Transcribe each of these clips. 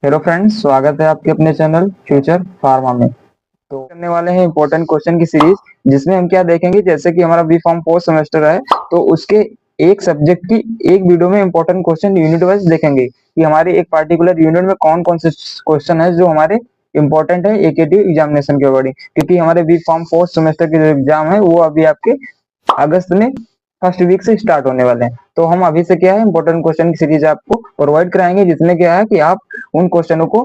Hello friends, स्वागत है आपके अपने चैनल फ्यूचर फार्मा में। तो करने वाले हैं इंपॉर्टेंट क्वेश्चन की सीरीज, जिसमें हम क्या देखेंगे, जैसे कि हमारा बी फॉर्म फोर्थ सेमेस्टर है, तो उसके एक सब्जेक्ट की एक वीडियो में इंपॉर्टेंट क्वेश्चन यूनिट वाइज देखेंगे कि हमारे एक पार्टिकुलर यूनिट में कौन कौन से क्वेश्चन है जो हमारे इंपॉर्टेंट है एकेटी एग्जामिनेशन के अकॉर्डिंग। क्योंकि हमारे बी फॉर्म फोर्थ सेमेस्टर के जो एग्जाम है वो अभी आपके अगस्त में फर्स्ट वीक से स्टार्ट होने वाले हैं। तो हम अभी से क्या है इंपॉर्टेंट क्वेश्चन की सीरीज आपको प्रोवाइड कराएंगे, जिसमें क्या है कि आप उन क्वेश्चनों को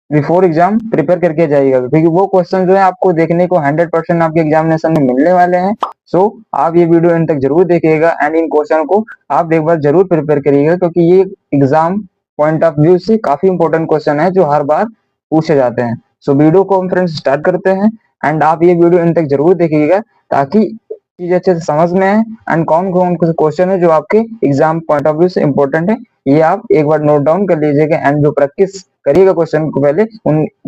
बिफोर एग्जाम प्रिपेयर करके जाइएगा, क्योंकि वो क्वेश्चन जो है आपको देखने को 100% आपके एग्जामिनेशन में मिलने वाले हैं। सो आप ये वीडियो एंड तक जरूर देखिएगा एंड इन क्वेश्चन को आप एक बार जरूर प्रिपेयर करिएगा, क्योंकि ये एग्जाम पॉइंट ऑफ व्यू से काफी इंपॉर्टेंट क्वेश्चन है जो हर बार पूछे जाते हैं। सो वीडियो को हम फ्रेंड्स स्टार्ट करते हैं एंड आप ये वीडियो एंड तक जरूर देखिएगा, ताकि चीज अच्छे से समझ में आए एंड कौन कौन क्वेश्चन है जो आपके एग्जाम पॉइंट ऑफ व्यू से इंपॉर्टेंट है, ये आप एक बार नोट डाउन कर लीजिएगा। एंड जो प्रैक्टिस करिएगा क्वेश्चन को पहले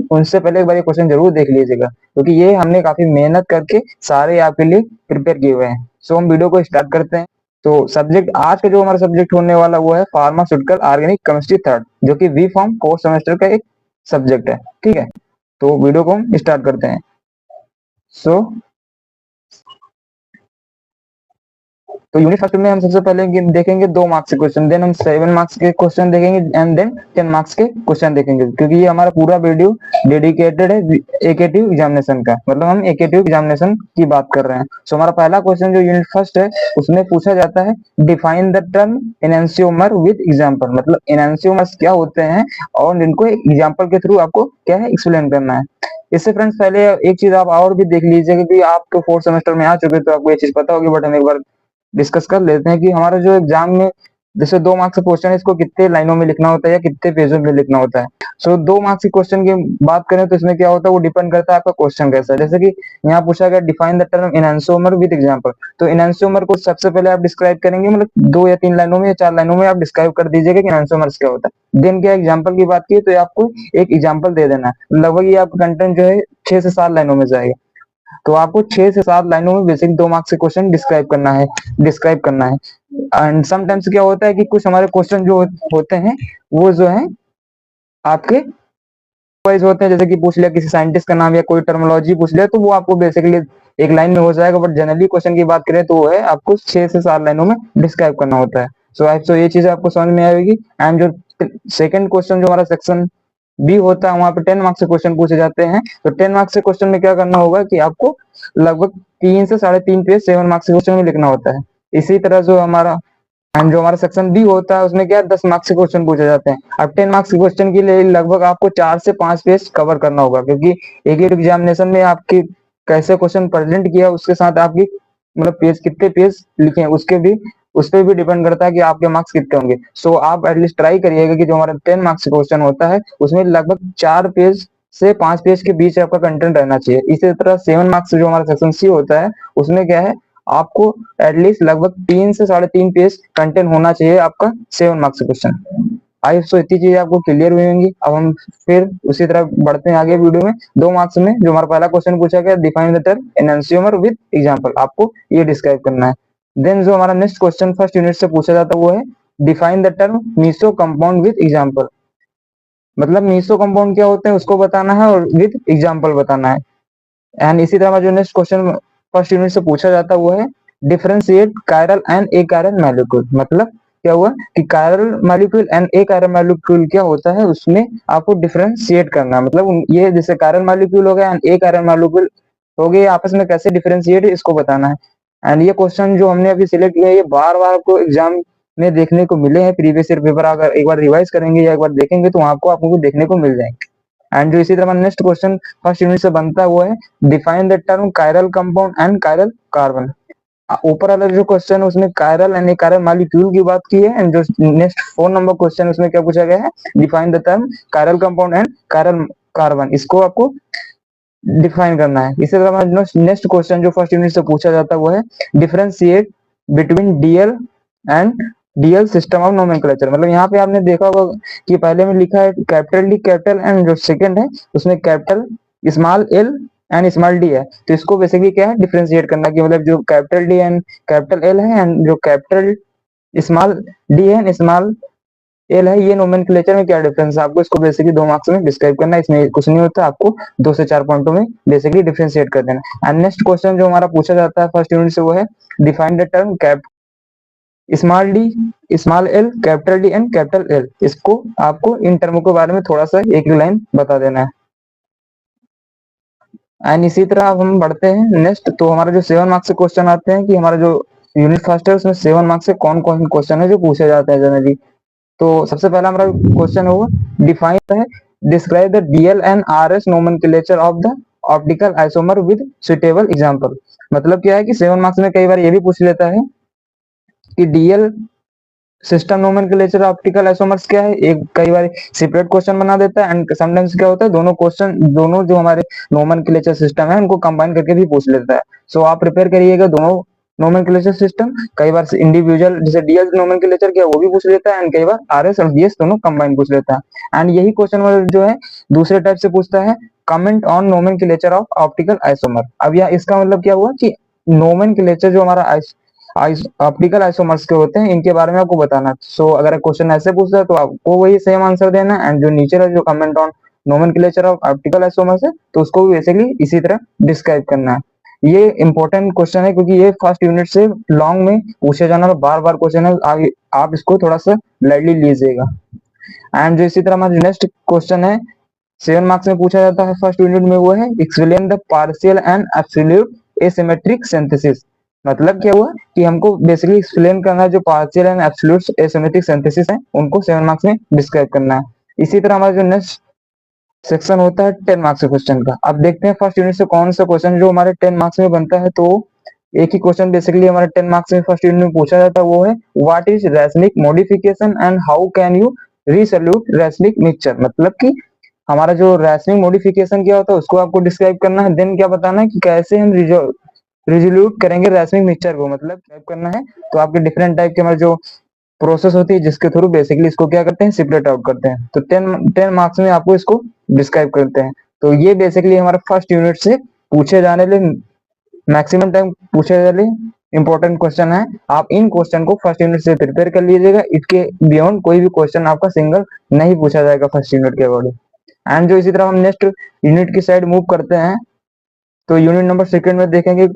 उनसे पहले एक बार ये क्वेश्चन जरूर देख लीजिएगा, क्योंकि ये हमने काफी मेहनत करके सारे आपके लिए प्रिपेयर किए हुए हैं। सो हम वीडियो को स्टार्ट करते हैं। तो सब्जेक्ट आज का जो हमारा सब्जेक्ट होने वाला वो है फार्मास्यूटिकल ऑर्गेनिक केमिस्ट्री थर्ड, जो कि बी फॉर्म फोर्थ सेमेस्टर का एक सब्जेक्ट है। ठीक है, तो वीडियो को हम स्टार्ट करते हैं। सो तो यूनिट फर्स्ट में हम सबसे पहले देखेंगे 2 मार्क्स के क्वेश्चन, देन हम 7 मार्क्स के क्वेश्चन देखेंगे एंड देन 10 मार्क्स के क्वेश्चन देखेंगे, क्योंकि ये हमारा पूरा वीडियो डेडिकेटेड है एकेटिव एग्जामिनेशन का, मतलब हम एकेटिव एग्जामिनेशन की बात कर रहे हैं। सो हमारा पहला क्वेश्चन जो यूनिट फर्स्ट है उसमें पूछा जाता है, define the term enantiomer with example, मतलब एनेंसियोमर्स क्या होते हैं और इनको एग्जाम्पल के थ्रू आपको क्या है एक्सप्लेन करना है। इससे फ्रेंड्स पहले एक चीज आप और भी देख लीजिए, क्योंकि आप तो फोर्थ सेमेस्टर में आ चुके तो आपको ये चीज पता होगी, बट हम एक बार डिस्कस कर लेते हैं कि हमारा जो एग्जाम में जैसे 2 मार्क्स का क्वेश्चन है, इसको कितने लाइनों में लिखना होता है या कितने पेजों में लिखना होता है। सो 2 मार्क्स के क्वेश्चन की बात करें तो इसमें क्या होता है, वो डिपेंड करता है आपका क्वेश्चन कैसा है। जैसे कि यहाँ पूछा गया define the term enantiomer with example, तो एनहांसोमर को सबसे पहले आप डिस्क्राइब करेंगे, मतलब 2 या 3 लाइनों में या 4 लाइनों में आप डिस्क्राइब कर दीजिएगा कि एनहांसोमर्स क्या होता है। देन क्या एग्जाम्पल की बात की तो आपको एक एग्जाम्पल दे देना है, लगभग ये आपका कंटेंट जो है 6 से 7 लाइनों में जाएगा। तो आपको 6 से 7 लाइनों में बेसिक 2 मार्क्स के क्वेश्चन डिस्क्राइब करना है। एंड समटाइम्स क्या होता है कि कुछ हमारे क्वेश्चन जो होते हैं वो जो है आपके वाइज होते हैं, जैसे कि पूछ लिया किसी साइंटिस्ट का नाम या कोई टर्मोलॉजी पूछ लिया, तो वो आपको बेसिकली एक लाइन में हो जाएगा, बट जनरली क्वेश्चन की बात करें तो वो है आपको 6 से 7 लाइनों में डिस्क्राइब करना होता है। सो ये चीज आपको समझ में आएगी। एंड जो सेकंड क्वेश्चन जो हमारा सेक्शन बी होता है, वहां पे 10 मार्क्स से क्वेश्चन पूछे जाते हैं। तो 10 मार्क्स से क्वेश्चन में क्या करना होगा कि आपको लगभग 3 से 3.5 पेज 7 मार्क्स के क्वेश्चन में लिखना होता है। इसी तरह जो हमारा एंड जो हमारा सेक्शन बी होता है उसमें क्या 10 मार्क्स के क्वेश्चन पूछे जाते हैं। अब 10 मार्क्स के क्वेश्चन के लिए लगभग आपको 4 से 5 पेज कवर करना होगा, क्योंकि एक एक एग्जामिनेशन में आपके कैसे क्वेश्चन प्रेजेंट किया उसके साथ आपकी मतलब पेज कितने पेज लिखे हैं उसके भी उस पर भी डिपेंड करता है कि आपके मार्क्स कितने होंगे। सो आप एटलीस्ट ट्राई करिएगा कि जो हमारा 10 मार्क्स का क्वेश्चन होता है उसमें लगभग 4 पेज से 5 पेज के बीच आपका कंटेंट रहना चाहिए। इसी तरह 7 मार्क्स जो हमारा सेक्शन सी होता है उसमें क्या है, आपको एटलीस्ट लगभग 3 से 3.5 पेज कंटेंट होना चाहिए आपका 7 मार्क्स क्वेश्चन। आई सो इतनी चीजें आपको क्लियर हुई होंगी। अब हम फिर उसी तरह बढ़ते हैं आगे वीडियो में। 2 मार्क्स में जो हमारा पहला क्वेश्चन पूछा गया, define the term enantiomer with example, आपको ये डिस्क्राइब करना है। देन जो हमारा नेक्स्ट क्वेश्चन फर्स्ट यूनिट से पूछा जाता है वो है, define the term meso compound with example, मतलब मीसो कंपाउंड क्या होते हैं उसको बताना है और विद एग्जांपल बताना है। एंड इसी तरह जो नेक्स्ट क्वेश्चन फर्स्ट यूनिट से पूछा जाता है वो है, differentiate chiral and A chiral molecule, मतलब क्या हुआ कि chiral molecule and A chiral molecule क्या होता है उसमें आपको डिफरेंशिएट करना है। मतलब ये जैसे कायरल मॉलिक्यूल हो गया एंड ए कायरल मॉलिक्यूल हो गए, आपस में कैसे डिफरेंशिएट इसको बताना है। एंड ये क्वेश्चन जो हमने अभी सिलेक्ट किया है ये बार बार आपको एग्जाम में देखने को मिले हैं। प्रीवियस ईयर पेपर अगर एक बार रिवाइज करेंगे या एक बार देखेंगे तो आपको देखने को मिल जाएंगे। एंड जो इसी तरह नेक्स्ट क्वेश्चन फर्स्ट यूनिट से बनता है वो है, define the term chiral compound and chiral carbon. ऊपर वाला जो क्वेश्चन है उसमें कायरल एंड कायरल मॉलिक्यूल की बात की है, एंड जो नेक्स्ट 4 नंबर क्वेश्चन उसमें क्या पूछा गया है, define the term chiral compound and chiral carbon, इसको आपको डिफाइन करना है। इसी तरह नेक्स्ट क्वेश्चन जो फर्स्ट यूनिट से पूछा जाता है वो है, differentiate between DL and DL system of nomenclature, मतलब यहाँ पे आपने देखा होगा कि पहले में लिखा है कैपिटल डी कैपिटल एंड जो सेकंड है उसमें capital small L and small D है। तो इसको बेसिकली क्या है डिफरेंशिएट करना, कि मतलब जो capital D and capital L है एंड जो कैपिटल स्मॉल डी है एंड स्मॉल एल है, ये नोमेनक्लेचर में क्या डिफरेंस है, आपको इसको बेसिकली 2 मार्क्स में डिस्क्राइब करना है, इसमें कुछ नहीं होता, आपको 2 से 4 पॉइंटों में बेसिकली डिफरेंशिएट कर देना। एंड नेक्स्ट क्वेश्चन जो हमारा पूछा जाता है फर्स्ट यूनिट से वो है define the term cap small D, small L, capital D and capital L. इसको आपको इन टर्मों के बारे में थोड़ा सा एक लाइन बता देना है। एंड इसी तरह अब हम बढ़ते हैं नेक्स्ट, तो हमारा जो 7 मार्क्स से क्वेश्चन आते हैं कि हमारा जो यूनिट फर्स्ट है उसमें 7 मार्क्स से कौन कौन क्वेश्चन है जो पूछे जाते हैं जनरली। तो सबसे पहला हमारा क्वेश्चन है वो डिफाइन है describe the DL and RS nomenclature of the optical isomer with suitable example. मतलब क्या है कि 7 मार्क्स में कई बार ये भी पूछ लेता है कि DL system nomenclature optical isomers क्या है, एक कई बार सेपरेट क्वेश्चन बना देता है। एंड समटाइम्स क्या होता है दोनों क्वेश्चन, दोनों जो हमारे नोमेनक्लेचर सिस्टम है उनको कंबाइन करके भी पूछ लेता है। सो आप प्रिपेयर करिएगा दोनों नोमेनक्लेचर सिस्टम, कई बार इंडिविजुअल जैसे डीएल नोमेनक्लेचर क्या वो भी पूछ लेता है, एंड कई बार आरएस और डीएस दोनों कंबाइन पूछ लेता है। एंड यही क्वेश्चन जो है दूसरे टाइप से पूछता है comment on nomenclature of optical isomer. अब यहाँ इसका मतलब क्या हुआ कि नोमेनक्लेचर जो हमारा ऑप्टिकल आइसोमर्स के होते हैं इनके बारे में आपको बताना। सो अगर क्वेश्चन ऐसे पूछता है तो आपको वही सेम आंसर देना है, एंड जो नीचे है जो comment on nomenclature of optical isomers है तो उसको भी बेसिकली इसी तरह डिस्क्राइब करना है। ये इंपॉर्टेंट क्वेश्चन है क्योंकि ये फर्स्ट यूनिट से लॉन्ग में पूछे जाने वाला बार बार क्वेश्चन है, आप इसको थोड़ा सा लाइटली लीजिएगा। एंड जो इसी तरह हमारा नेक्स्ट क्वेश्चन है 7 मार्क्स में पूछा जाता है फर्स्ट यूनिट में वो है explain the partial and absolute asymmetric synthesis. मतलब क्या हुआ कि हमको बेसिकली एक्सप्लेन करना है जो partial and absolute asymmetric synthesis है उनको 7 मार्क्स में डिस्क्राइब करना है। इसी तरह हमारा जो नेक्स्ट सेक्शन होता है 10 मार्क्स के क्वेश्चन का। अब देखते हैं फर्स्ट यूनिट से कौन सा क्वेश्चन जो हमारे 10 मार्क्स में बनता है। तो एक ही क्वेश्चन बेसिकली हमारे 10 मार्क्स में फर्स्ट यूनिट में पूछा जाता है वो है what is racemic modification and how can you resolute racemic mixture. मतलब कि हमारा जो रैसनिक मॉडिफिकेशन क्या होता है उसको आपको डिस्क्राइब करना है, देन क्या बताना है कि कैसे हम रिजोल्यूट करेंगे रैसनिक मिक्सचर को, मतलब टाइप करना है। तो आपके डिफरेंट टाइप के हमारे जो प्रोसेस होती है जिसके थ्रू बेसिकली इसको क्या करते हैं सेपरेट आउट करते हैं। तो 10 मार्क्स में आपको इसको डिस्क्राइब करते हैं। तो ये बेसिकली हमारा फर्स्ट यूनिट से पूछे जाने वाले मैक्सिमम टाइम पूछे जाने वाले इंपॉर्टेंट क्वेश्चन है। आप इन क्वेश्चन को फर्स्ट यूनिट से प्रिपेयर कर लीजिएगा, इसके बियॉन्ड कोई भी क्वेश्चन आपका सिंगल नहीं पूछा जाएगा फर्स्ट यूनिट के अकॉर्डिंग। एंड जो इसी तरह हम नेक्स्ट यूनिट की साइड मूव करते हैं तो यूनिट नंबर सेकंड में देखेंगे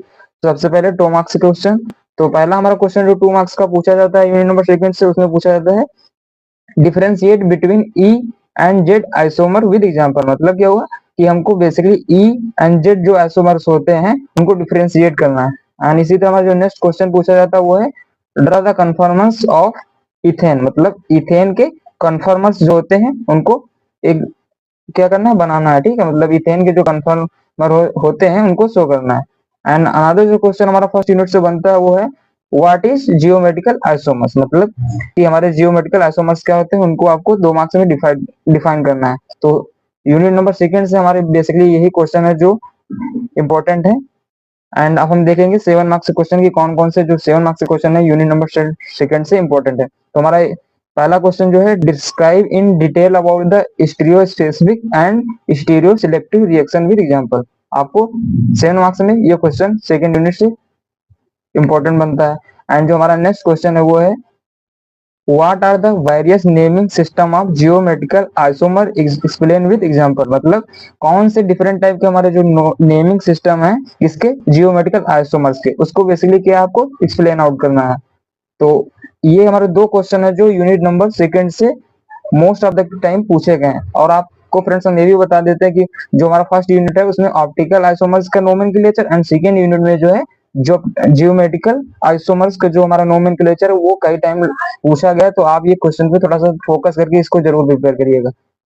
सबसे पहले 2 मार्क्स क्वेश्चन। तो पहला हमारा क्वेश्चन जो 2 मार्क्स का पूछा जाता है यूनिट नंबर सेकंड से उसमें पूछा जाता है differentiate between E and Z isomer with example. मतलब क्या हुआ कि हमको बेसिकली ई एंड जेड जो आइसोमर्स होते हैं उनको डिफरेंशिएट करना है। एंड इसी तरह हमारा जो नेक्स्ट क्वेश्चन पूछा जाता है वो है draw the conformance of ethane. मतलब इथेन के कन्फॉर्मर्स जो होते हैं उनको एक क्या करना है बनाना है, ठीक है। मतलब इथेन के जो कन्फर्मर होते हैं उनको शो करना है। एंड अनदर जो क्वेश्चन हमारा फर्स्ट यूनिट से बनता है वो है व्हाट इज जियोमेट्रिकल आइसोमर्स। मतलब कि हमारे जियोमेट्रिकल आइसोमर्स क्या होते हैं उनको आपको 2 मार्क्स में डिफाइन करना है। तो यूनिट नंबर सेकंड से हमारे बेसिकली यही क्वेश्चन है जो इंपॉर्टेंट है। एंड अब हम देखेंगे 7 मार्क्स के क्वेश्चन की कौन कौन से जो 7 मार्क्स के क्वेश्चन है यूनिट नंबर सेकंड से इंपॉर्टेंट है। तो हमारा पहला क्वेश्चन जो है describe in detail about the stereo specific and stereo selective reaction with example. आपको 7 मार्क्स में ये क्वेश्चन सेकंड यूनिट से इंपॉर्टेंट बनता है। एंड जो हमारा नेक्स्ट क्वेश्चन है वो है what are the various naming system of geometrical isomer explain with example. मतलब कौन से डिफरेंट टाइप के हमारे जो नेमिंग सिस्टम है इसके जियोमेट्रिकल आइसोमर्स के उसको बेसिकली क्या आपको एक्सप्लेन आउट करना है। तो ये हमारे 2 क्वेश्चन है जो यूनिट नंबर सेकंड से मोस्ट ऑफ द टाइम पूछे गए हैं। और आपको फ्रेंड्स हम ये भी बता देते हैं कि जो हमारा फर्स्ट यूनिट है उसमें ऑप्टिकल आइसोमर्स का नोमेनक्लेचर एंड सेकंड यूनिट में जो है जो जियोमेट्रिकल आइसोमर्स का जो हमारा नोमेनक्लेचर है वो कई टाइम पूछा गया। तो आप ये क्वेश्चन पे थोड़ा सा फोकस करके इसको जरूर प्रिपेयर करिएगा।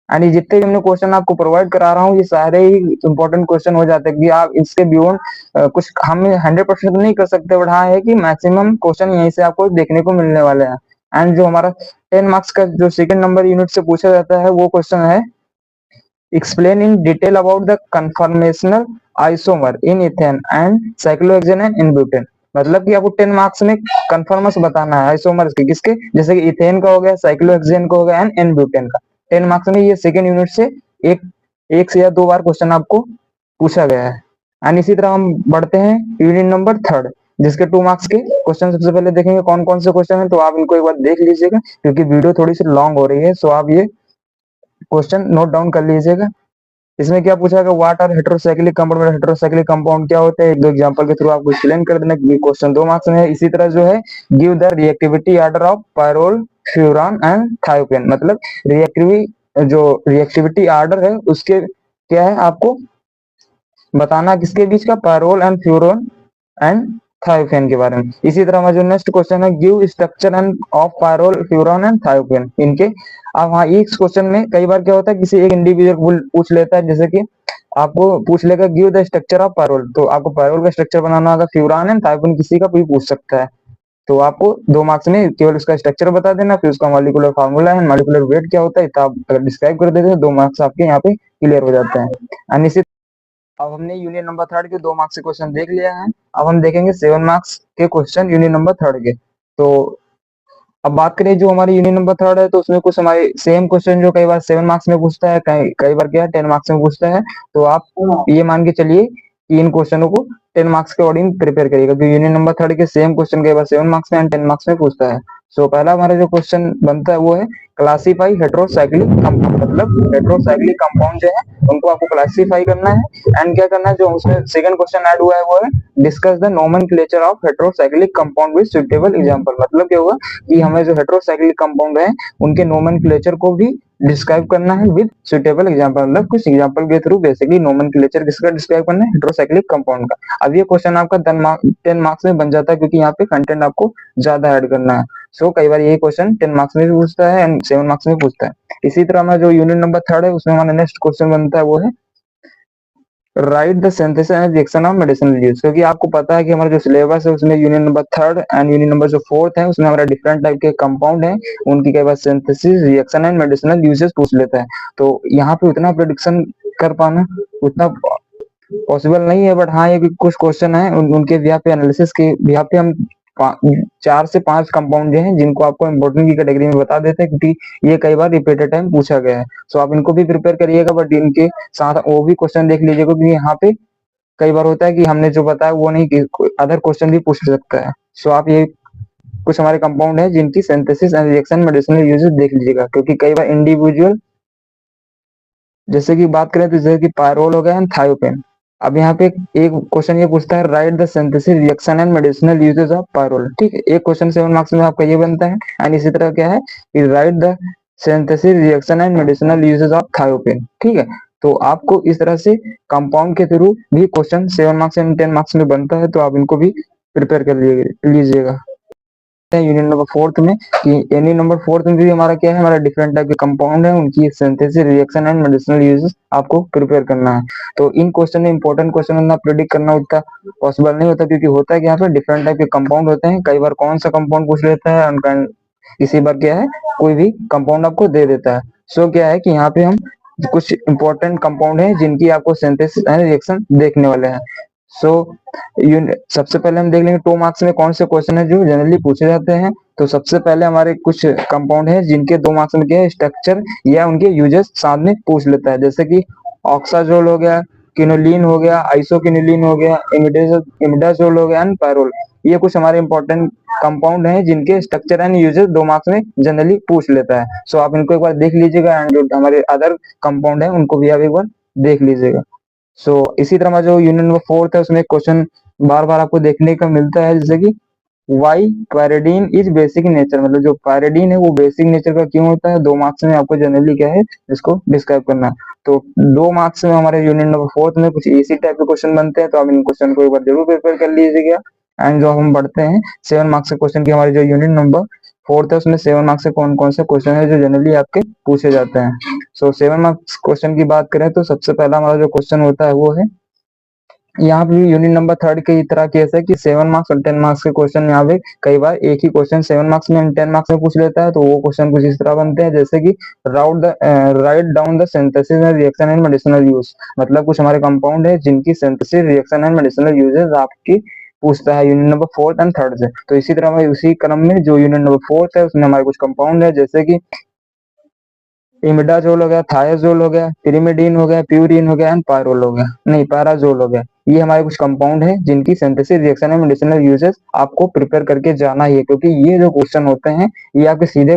एंड ये जितने भी हमने क्वेश्चन आपको प्रोवाइड करा रहा हूँ ये सारे ही इंपॉर्टेंट क्वेश्चन हो जाते हैं कि आप इसके बियॉन्ड कुछ हम 100% तो नहीं कर सकते, बट हाँ है कि मैक्सिमम क्वेश्चन यहीं से आपको देखने को मिलने वाले हैं। एंड जो हमारा 10 मार्क्स का जो सेकंड नंबर यूनिट से पूछा जाता है वो क्वेश्चन है explain in detail about the conformational isomer in ethane and cyclohexane and in butane. मतलब कि आपको 10 मार्क्स में कन्फॉर्मर्स बताना है आइसोमर्स के, किसके, जैसे कि इथेन का हो गया, साइक्लोहेक्सेन का हो गया एंड एन ब्यूटेन का। 10 मार्क्स में ये सेकंड यूनिट से एक से या 2 बार क्वेश्चन आपको पूछा गया है। एंड इसी तरह हम बढ़ते हैं यूनिट नंबर थर्ड जिसके 2 मार्क्स के क्वेश्चन सबसे पहले देखेंगे कौन कौन से क्वेश्चन है, तो आप इनको एक बार देख लीजिएगा क्योंकि वीडियो थोड़ी सी लॉन्ग हो रही है, सो आप ये क्वेश्चन नोट डाउन कर लीजिएगा। इसमें क्या पूछा गया, what are heterocyclic compound, heterocyclic compound क्या होते हैं, एक दो एग्जांपल के थ्रू आपको एक्सप्लेन कर देना, क्वेश्चन 2 मार्क्स में है। इसी तरह जो है give the reactivity order of pyrrole, furan and thiophene, मतलब रिएक्टिविटी ऑर्डर है उसके क्या है आपको बताना, किसके बीच का, pyrrole and furan and thiophene के बारे में। इसी तरह हमारा जो नेक्स्ट क्वेश्चन है give structure and of pyrrole, furan and thiophene, इनके अब हाँ इस क्वेश्चन में कई बार क्या होता है किसी एक इंडिविजुअल पूछ लेता है, जैसे कि आपको पूछ लेगा give the structure of pyrrole, तो आपको पायरोल का स्ट्रक्चर बनाना होगा, फ्यूरान एंड थायोपेन किसी का भी पूछ सकता है, तो आपको 2 मार्क्स में केवल उसका स्ट्रक्चर बता देना, फिर उसका मॉलिक्यूलर फार्मूला है, मॉलिक्यूलर वेट क्या होता है, तो आप अगर डिस्क्राइब कर देते हैं 2 मार्क्स आपके यहाँ पे क्लियर हो जाते हैं। एंड इसी अब हमने यूनिट नंबर 3 के 2 मार्क्स के क्वेश्चन देख लिया है, अब हम देखेंगे 7 मार्क्स के क्वेश्चन यूनिट नंबर 3 के। तो अब बात करें जो हमारी यूनिट नंबर 3 है, तो उसमें कुछ हमारे सेम क्वेश्चन जो कई बार 7 मार्क्स में पूछता है, कई बार क्या है 10 मार्क्स में पूछता है, तो आप ये मान के चलिए कि इन क्वेश्चनों को 10 मार्क्स के अकॉर्डिंग प्रिपेयर करिएगा, क्योंकि यूनिट नंबर 3 के सेम क्वेश्चन कई बार 7 मार्क्स में एंड 10 मार्क्स में पूछता है। सो पहला हमारा जो क्वेश्चन बनता है वो है क्लासीफाई हेटेरोसाइक्लिक कंपाउंड, मतलब हेटेरोसाइक्लिक कंपाउंड जो है उनको आपको क्लासीफाई करना है, एंड क्या करना है जो उसमें सेकंड क्वेश्चन ऐड हुआ है वो है discuss the nomenclature of heterocyclic compound with suitable example, मतलब क्या होगा कि हमें जो हेटेरोसाइक्लिक कंपाउंड है उनके नोमेनक्लेचर को भी डिस्क्राइब करना है विद सुटेबल एग्जांपल, मतलब कुछ एग्जांपल के थ्रू बेसिकली नोमेनक्लेचर किसका डिस्क्राइब करना है, हेटेरोसाइक्लिक कंपाउंड का। अब ये क्वेश्चन आपका 10 मार्क्स में बन जाता है क्योंकि यहाँ पे कंटेंट आपको ज्यादा ऐड करना है। सो कई बार ये क्वेश्चन 10 मार्क्स में भी पूछता है एंड 7 मार्क्स में पूछता है। इसी तरह हमारा जो यूनिट नंबर 3 है उसमें हमारा नेक्स्ट क्वेश्चन बनता है वो है right the synthesis and reaction of medicinal use, क्योंकि आपको पता है कि हमारा जो सिलेबस है उसमें unit number 3 and unit number जो 4 है उसमें हमारा डिफरेंट टाइप के कंपाउंड है, उनकी कई बार synthesis, reaction and medicinal uses पूछ लेता है। तो यहाँ पे उतना प्रेडिक्शन कर पाना उतना पॉसिबल नहीं है, बट हाँ ये कुछ क्वेश्चन है उनके बिहार पे एनालिसिस के बिहार पे हम 4 से 5 कंपाउंड जो हैं जिनको आपको इम्पोर्टेंट की कैटेगरी में बता देते हैं, क्योंकि ये कई बार रिपीटेड टाइम पूछा गया है। सो आप इनको भी प्रिपेयर करिएगा, बट इनके साथ वो भी क्वेश्चन देख लीजिएगा, क्योंकि यहाँ पे कई बार होता है कि हमने जो बताया वो नहीं कि अदर क्वेश्चन भी पूछ सकता है। सो आप ये कुछ हमारे कंपाउंड है जिनकी synthesis and reaction medicinal uses देख लीजिएगा, क्योंकि कई बार इंडिविजुअल जैसे कि बात करें तो जैसे कि पायरोल हो गया एंड थायोपेन। अब यहाँ पे एक क्वेश्चन ये पूछता है right the synthesis, reaction and medicinal uses of pyrrole, ठीक है, एक क्वेश्चन 7 मार्क्स में आपका ये बनता है। एंड इसी तरह क्या है कि write the synthesis, reaction and medicinal uses of thiophene, ठीक है। तो आपको इस तरह से कंपाउंड के थ्रू भी क्वेश्चन 7 मार्क्स एंड 10 मार्क्स में बनता है, तो आप इनको भी प्रिपेयर कर लीजिएगा। यूनिट नंबर 4 में कि यूनिट नंबर 4 में भी हमारा क्या है, हमारा डिफरेंट टाइप के कंपाउंड है, उनकी synthesis, reaction and medicinal uses आपको प्रिपेयर करना है। तो इन क्वेश्चन में इंपॉर्टेंट क्वेश्चन उतना प्रेडिक्ट करना उतना पॉसिबल नहीं होता, क्योंकि होता है कि यहाँ पे डिफरेंट टाइप के कंपाउंड होते हैं, कई बार कौन सा कंपाउंड पूछ लेता है उनका, इसी बार क्या है कोई भी कंपाउंड आपको दे देता है। सो क्या है कि यहाँ पे हम कुछ इंपॉर्टेंट कंपाउंड है जिनकी आपको सिंथेसिस एंड रिएक्शन देखने वाले हैं। सो सबसे पहले हम देख लेंगे 2 मार्क्स में कौन से क्वेश्चन है जो जनरली पूछे जाते हैं। तो सबसे पहले हमारे कुछ कंपाउंड है जिनके 2 मार्क्स में क्या है स्ट्रक्चर या उनके यूजेस साथ में पूछ लेता है, जैसे कि ऑक्साजोल हो गया, क्विनोलिन हो गया, आइसोक्विनोलिन हो गया, इमिडाजोल हो गया एंड पायरोल। ये कुछ हमारे इंपॉर्टेंट कंपाउंड हैं जिनके स्ट्रक्चर एंड यूजेस 2 मार्क्स में जनरली पूछ लेता है। सो आप इनको एक बार देख लीजिएगा, एंड जो हमारे अदर कंपाउंड है उनको भी आप एक बार देख लीजिएगा। सो इसी तरह हमारा जो यूनिट नंबर 4 है उसमें क्वेश्चन बार बार आपको देखने का मिलता है, जैसे कि why pyridine is basic nature, मतलब जो पायरेडीन है वो बेसिक नेचर का क्यों होता है, 2 मार्क्स में आपको जनरली क्या है इसको डिस्क्राइब करना है। तो 2 मार्क्स में हमारे यूनिट नंबर 4 में कुछ इसी टाइप के क्वेश्चन बनते हैं, तो आप इन क्वेश्चन को एक बार जरूर प्रिपेयर कर लीजिएगा। एंड जो हम बढ़ते हैं 7 मार्क्स के क्वेश्चन की, हमारे जो यूनिट नंबर 4 है उसमें 7 मार्क्स से कौन कौन से क्वेश्चन है जो जनरली आपके पूछे जाते हैं। सो 7 मार्क्स क्वेश्चन की बात करें तो सबसे पहला हमारा जो क्वेश्चन होता है वो है, यहाँ पे यूनिट नंबर 3 की तरह केस है कि 7 मार्क्स और 10 मार्क्स के क्वेश्चन यहाँ पे कई बार एक ही क्वेश्चन 7 मार्क्स में 10 मार्क्स में पूछ लेता है। तो वो क्वेश्चन कुछ इस तरह बनते हैं, जैसे कि write down the synthesis and reaction and medicinal use, मतलब कुछ हमारे कंपाउंड है जिनकी synthesis, reaction and medicinal uses आपकी पूछता है यूनिट नंबर 4 एंड 3 से। तो इसी तरह हमारे उसी क्रम में जो यूनिट नंबर 4 है उसमें हमारे कुछ कंपाउंड है, जैसे कि इमिडाजोल हो गया, थायाजोल हो गया, पिरिमिडीन हो गया, प्यूरिन हो गया एंड पायरोल हो गया, नहीं पैराजोल हो गया। ये हमारे कुछ कंपाउंड है जिनकी सिंथेसिस रिएक्शन है मेडिसिनल यूजेस आपको प्रिपेयर करके जाना ही है, क्योंकि ये जो क्वेश्चन होते हैं ये आपके सीधे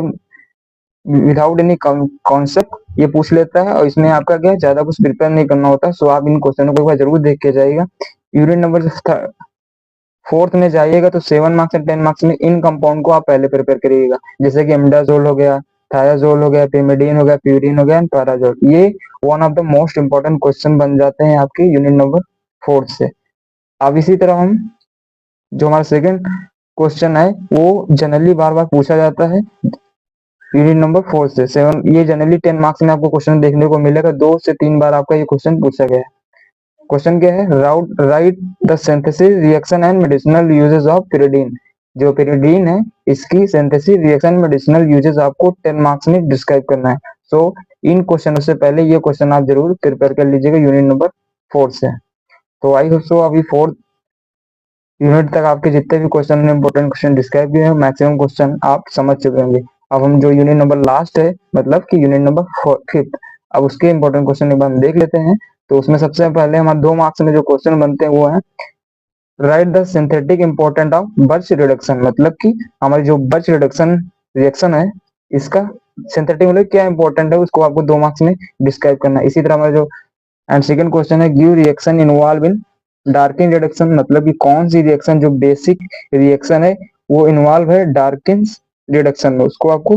विदाउट एनी कॉन्सेप्ट ये पूछ लेता है, और इसमें आपका क्या ज्यादा कुछ प्रिपेयर नहीं करना होता। सो आप इन क्वेश्चनों को एक बार जरूर देख के जाइएगा। यूनिट नंबर फोर्थ में जाइएगा तो 7 मार्क्स एंड 10 मार्क्स में इन कंपाउंड को आप पहले प्रिपेयर करिएगा, जैसे कि इमिडाजोल हो गया, थायाजोल हो गया, पिमिडीन हो गया, प्यूरिन हो गया एंड पैराजोल। ये one of the most important question बन जाते हैं आपके यूनिट नंबर फोर्थ से। अब इसी तरह हम जो हमारा सेकंड क्वेश्चन है वो जनरली बार बार पूछा जाता है यूनिट नंबर 4 से 7। ये जनरली 10 मार्क्स में आपको क्वेश्चन देखने को मिलेगा, 2 से 3 बार आपका ये क्वेश्चन पूछा गया है। क्वेश्चन क्या है, right the synthesis reaction and medicinal uses of pyridine। जो pyridine है इसकी सिंथेसिस रिएक्शन मेडिसिनल यूजेस आपको 10 मार्क्स में डिस्क्राइब करना है। सो इन क्वेश्चनों से पहले ये क्वेश्चन आप जरूर प्रिपेयर कर लीजिएगा यूनिट नंबर 4 से। तो आई होप सो अभी 4th यूनिट तक आपके जितने भी क्वेश्चन इंपोर्टेंट क्वेश्चन डिस्क्राइब किए हैं मैक्सिमम क्वेश्चन आप समझ चुके होंगे। अब हम जो यूनिट नंबर लास्ट है मतलब कि यूनिट नंबर 5th, अब उसके इंपोर्टेंट क्वेश्चन एक बार हम देख लेते हैं। तो उसमें सबसे पहले हमारे 2 मार्क्स में जो क्वेश्चन बनते हैं वो है right the synthetic important of birch reduction. मतलब कि हमारी जो बर्च रिडक्शन रिएक्शन है इसका सिंथेटिक मतलब क्या इंपॉर्टेंट है उसको आपको 2 मार्क्स में डिस्क्राइब करना है। इसी तरह हमारा जो एंड सेकंड क्वेश्चन है give reaction involve in Darkin reduction. मतलब कि कौन सी रिएक्शन जो बेसिक रिएक्शन है वो इन्वॉल्व है डार्किन रिडक्शन में, उसको आपको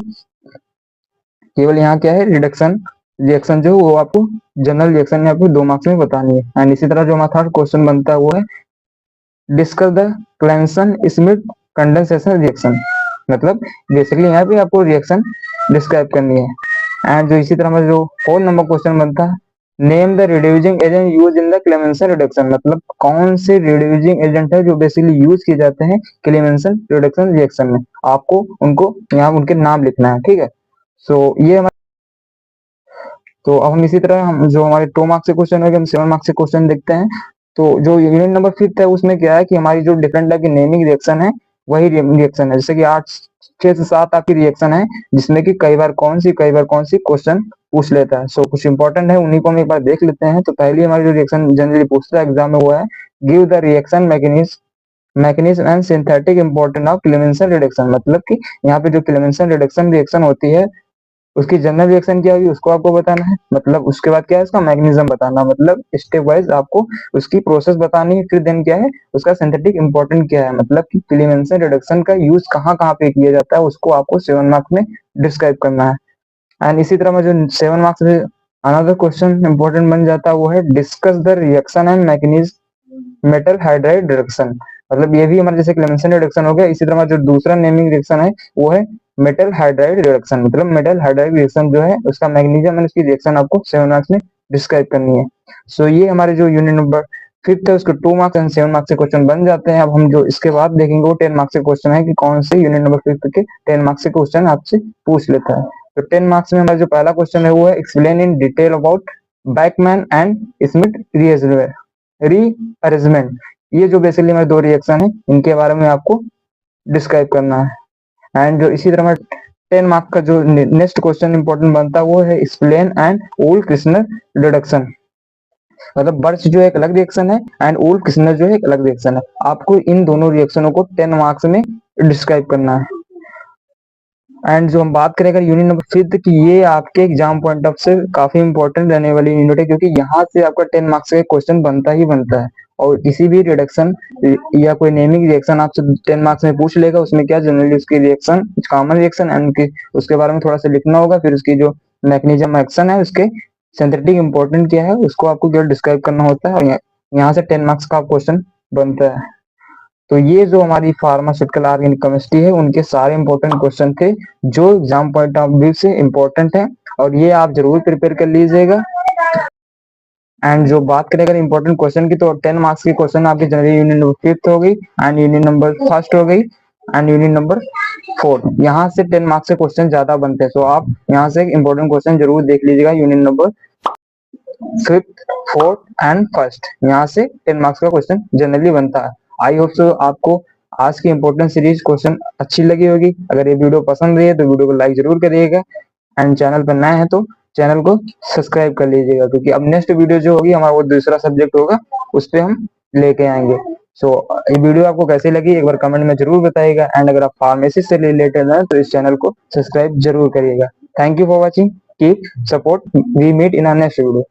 केवल यहाँ क्या है रिडक्शन रिएक्शन जो वो आपको जनरल रिएक्शन में आपको 2 मार्क्स में बतानी है। एंड इसी तरह जो हमारा थर्ड क्वेश्चन बनता है वो है discuss the Claisen Schmidt condensation reaction. मतलब बेसिकली यहाँ पे आपको रिएक्शन डिस्क्राइब करनी है। एंड जो इसी तरह हमारा जो 4 नंबर क्वेश्चन बनता है name the reducing agent use in the Clemmensen reduction. मतलब कौन से रिड्यूसिंग एजेंट है जो बेसिकली यूज किए जाते हैं क्लेमेंसन रिडक्शन रिएक्शन में, आपको उनको यहाँ उनके नाम लिखना है, ठीक है। सो ये हमारे तो अब हम इसी तरह हम जो हमारे 2 मार्क्स के क्वेश्चन है हम 7 मार्क्स के क्वेश्चन देखते हैं। तो जो यूनिट नंबर 5th है उसमें क्या है कि हमारी जो डिफरेंट टाइप की नेमिंग रिएक्शन है वही रिएक्शन है, जैसे कि 6 से 7 आपकी रिएक्शन है जिसमें कि कई बार कौन सी क्वेश्चन पूछ लेता है। सो कुछ इंपॉर्टेंट है उन्हीं को हम एक बार देख लेते हैं। तो पहली हमारी जो रिएक्शन जनरली पूछता है एग्जाम में वो है give the reaction mechanism and synthetic important of Clemmensen reduction. मतलब कि यहाँ पे जो क्लेमेंसन रिडक्शन रिएक्शन होती है उसकी जनरल रिएक्शन क्या होगी उसको आपको बताना है, मतलब उसके बाद क्या है उसका मैकेनिज्म बताना, मतलब स्टेप वाइज आपको उसकी प्रोसेस बतानी है। फिर देन क्या है उसका सिंथेटिक इंपॉर्टेंट क्या है, मतलब कि क्लेमेंसन रिडक्शन का यूज कहाँ कहाँ पे किया जाता है उसको आपको 7 मार्क्स में डिस्क्राइब करना है। एंड इसी तरह में जो 7 मार्क्स में अनदर क्वेश्चन इंपॉर्टेंट बन जाता है वो है discuss the reaction and mechanism metal hydride reduction. मतलब ये भी हमारे जैसे क्लेमेंसन रिडक्शन हो गया, इसी तरह जो दूसरा नेमिंग रिएक्शन है वो है मेटल हाइड्राइड रिएक्शन। मतलब मेटल हाइड्राइड रिएक्शन जो है उसका मैग्नीशियम एंड उसकी रिएक्शन आपको 7 मार्क्स में डिस्क्राइब करनी है। सो ये हमारे जो यूनिट नंबर 5th है उसके 2 मार्क्स एंड 7 मार्क्स के क्वेश्चन बन जाते हैं। अब हम जो इसके बाद देखेंगे वो 10 मार्क्स के क्वेश्चन है कि कौन से यूनिट नंबर 5th के 10 मार्क्स के क्वेश्चन आपसे पूछ लेता है। तो 10 मार्क्स में हमारा जो पहला क्वेश्चन है वो है explain in detail about Beckmann and Smith rearrangement. ये जो बेसिकली हमारे 2 रिएक्शन है इनके बारे में आपको डिस्क्राइब करना है। एंड जो इसी तरह 10 मार्क्स का जो नेक्स्ट क्वेश्चन इंपॉर्टेंट बनता है वो है एक्सप्लेन एंड ओल्ड क्रिस्नर रिडक्शन। मतलब बर्च जो एक अलग रिएक्शन है एंड ओल्ड क्रिस्नर जो है एक अलग रिएक्शन है, आपको इन दोनों रिएक्शनों को 10 मार्क्स में डिस्क्राइब करना है। एंड जो हम बात करें अगर यूनिट नंबर 5th की, ये आपके एग्जाम पॉइंट ऑफ से काफी इंपॉर्टेंट रहने वाली यूनिट है, क्योंकि यहाँ से आपका 10 मार्क्स का क्वेश्चन बनता ही बनता है। और किसी भी रिडक्शन या कोई नेमिंग रिएक्शन आपसे 10 मार्क्स में पूछ लेगा, उसमें क्या जनरली उसकी रिएक्शन कॉमन रिएक्शन एंड उसके बारे में थोड़ा सा लिखना होगा, फिर उसकी जो मैकेनिज्म एक्शन है उसके सिंथेटिक इंपॉर्टेंट क्या है उसको आपको केवल डिस्क्राइब करना होता है, और यहाँ से 10 मार्क्स का क्वेश्चन बनता है। तो ये जो हमारी फार्मास्यूटिकल ऑर्गेनिक केमिस्ट्री है उनके सारे इंपॉर्टेंट क्वेश्चन थे जो एग्जाम पॉइंट ऑफ व्यू से इंपॉर्टेंट है, और ये आप जरूर प्रिपेयर कर लीजिएगा। एंड जो बात करें अगर इंपॉर्टेंट क्वेश्चन की, तो 10 मार्क्स की क्वेश्चन आपकी जनरली यूनिट नंबर 5th हो गई एंड यूनिट नंबर 1st हो गई एंड यूनिट नंबर 4। यहाँ से 10 मार्क्स के क्वेश्चन ज्यादा बनते हैं, तो आप यहाँ से इंपॉर्टेंट क्वेश्चन जरूर देख लीजिएगा unit number 5th 4th and 1st। यहाँ से 10 मार्क्स का क्वेश्चन जनरली बनता है। आई होप सो आपको आज की इंपॉर्टेंट सीरीज क्वेश्चन अच्छी लगी होगी। अगर ये वीडियो पसंद रही है तो वीडियो को लाइक जरूर करिएगा एंड चैनल पर नए हैं तो चैनल को सब्सक्राइब कर लीजिएगा, क्योंकि अब नेक्स्ट वीडियो जो होगी हमारा वो दूसरा सब्जेक्ट होगा, उस पे हम लेके आएंगे। सो ये वीडियो आपको कैसी लगी एक बार कमेंट में जरूर बताइएगा, एंड अगर आप फार्मेसी से रिलेटेड हैं तो इस चैनल को सब्सक्राइब जरूर करिएगा। Thank you for watching, keep support, we meet in our next video.